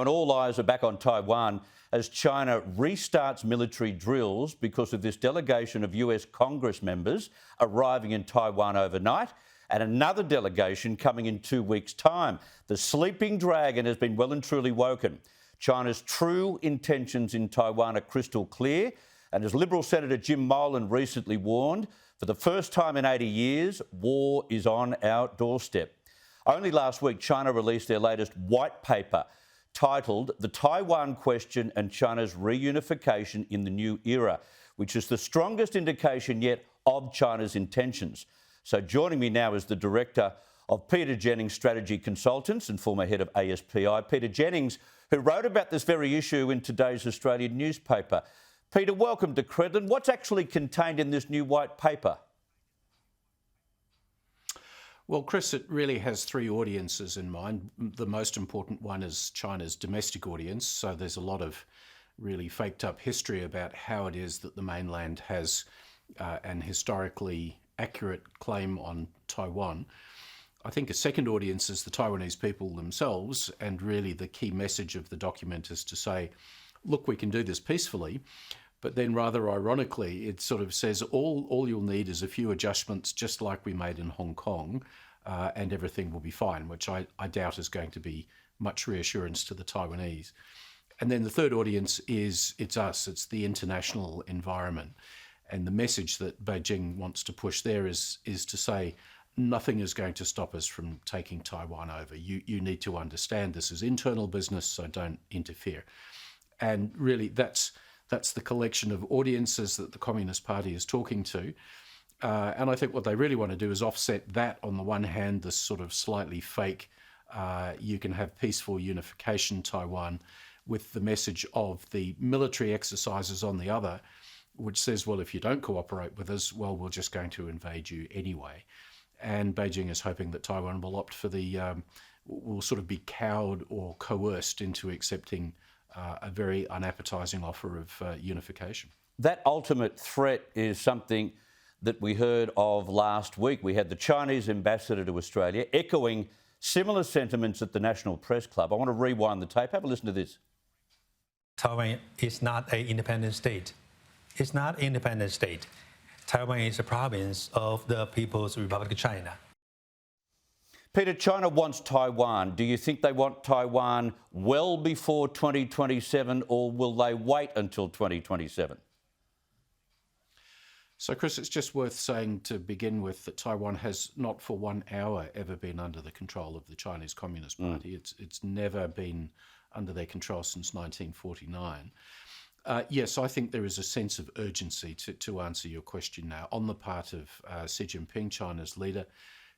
And all eyes are back on Taiwan as China restarts military drills because of this delegation of US Congress members arriving in Taiwan overnight and another delegation coming in 2 weeks' time. The sleeping dragon has been well and truly woken. China's true intentions in Taiwan are crystal clear, and as Liberal Senator Jim Molan recently warned, for the first time in 80 years, war is on our doorstep. Only last week, China released their latest white paper titled The Taiwan Question and China's Reunification in the New Era, which is the strongest indication yet of China's intentions. So joining me now is the Director of Peter Jennings Strategy Consultants and former head of ASPI, Peter Jennings, who wrote about this very issue in today's Australian newspaper. Peter, welcome to Credlin. What's actually contained in this new white paper? Well, Chris, it really has three audiences in mind. The most important one is China's domestic audience. So there's a lot of really faked up history about how it is that the mainland has an historically accurate claim on Taiwan. I think a second audience is the Taiwanese people themselves, and really the key message of the document is to say, look, we can do this peacefully, but then rather ironically, it sort of says all you'll need is a few adjustments just like we made in Hong Kong, and everything will be fine, which I doubt is going to be much reassurance to the Taiwanese. And then the third audience is it's us, it's the international environment. And the message that Beijing wants to push there is to say, nothing is going to stop us from taking Taiwan over. You need to understand this is internal business, so don't interfere. And really, that's the collection of audiences that the Communist Party is talking to. And I think what they really want to do is offset that on the one hand, this sort of slightly fake, you can have peaceful unification Taiwan, with the message of the military exercises on the other, which says, well, if you don't cooperate with us, well, we're just going to invade you anyway. And Beijing is hoping that Taiwan will opt for will sort of be cowed or coerced into accepting a very unappetizing offer of unification. That ultimate threat is something that we heard of last week. We had the Chinese ambassador to Australia echoing similar sentiments at the National Press Club. I want to rewind the tape. Have a listen to this. Taiwan is not an independent state. It's not an independent state. Taiwan is a province of the People's Republic of China. Peter, China wants Taiwan. Do you think they want Taiwan well before 2027, or will they wait until 2027? So, Chris, it's just worth saying to begin with that Taiwan has not for 1 hour ever been under the control of the Chinese Communist Party. It's never been under their control since 1949. Yes, I think there is a sense of urgency to answer your question now on the part of Xi Jinping, China's leader,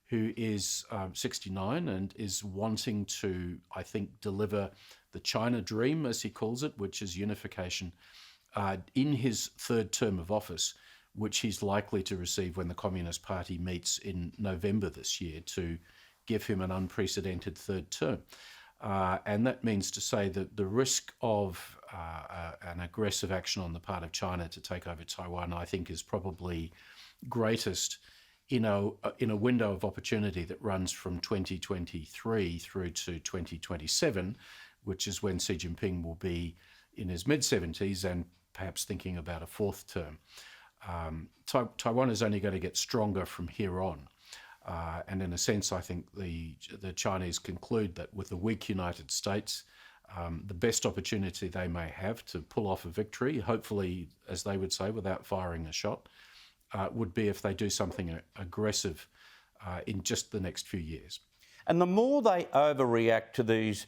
who is 69 and is wanting to, I think, deliver the China dream, as he calls it, which is unification, in his third term of office, which he's likely to receive when the Communist Party meets in November this year to give him an unprecedented third term. And that means to say that the risk of an aggressive action on the part of China to take over Taiwan, I think, is probably greatest in a window of opportunity that runs from 2023 through to 2027, which is when Xi Jinping will be in his mid-70s and perhaps thinking about a fourth term. Taiwan is only going to get stronger from here on. And in a sense, I think the Chinese conclude that with the weak United States, the best opportunity they may have to pull off a victory, hopefully, as they would say, without firing a shot, would be if they do something aggressive in just the next few years. And the more they overreact to these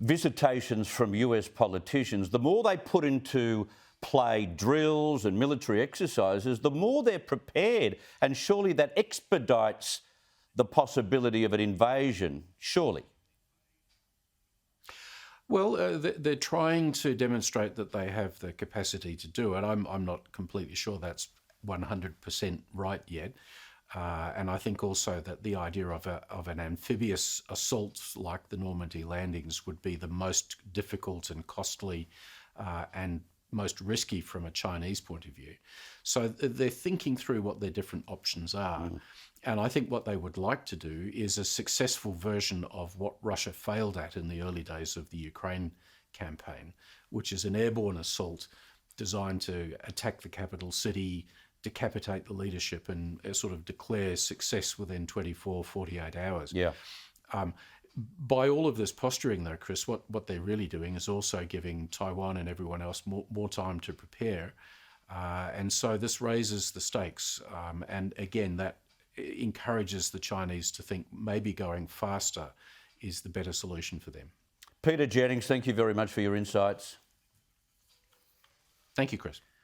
visitations from US politicians, the more they put into play drills and military exercises, the more they're prepared. And surely that expedites the possibility of an invasion, surely. Well, they're trying to demonstrate that they have the capacity to do it. I'm not completely sure that's 100% right yet. And I think also that the idea of an amphibious assault like the Normandy landings would be the most difficult and costly and most risky from a Chinese point of view. So they're thinking through what their different options are. And I think what they would like to do is a successful version of what Russia failed at in the early days of the Ukraine campaign, which is an airborne assault designed to attack the capital city, decapitate the leadership, and sort of declare success within 24, 48 hours. Yeah. By all of this posturing, though, Chris, what they're really doing is also giving Taiwan and everyone else more time to prepare. And so this raises the stakes. And again, that encourages the Chinese to think maybe going faster is the better solution for them. Peter Jennings, thank you very much for your insights. Thank you, Chris.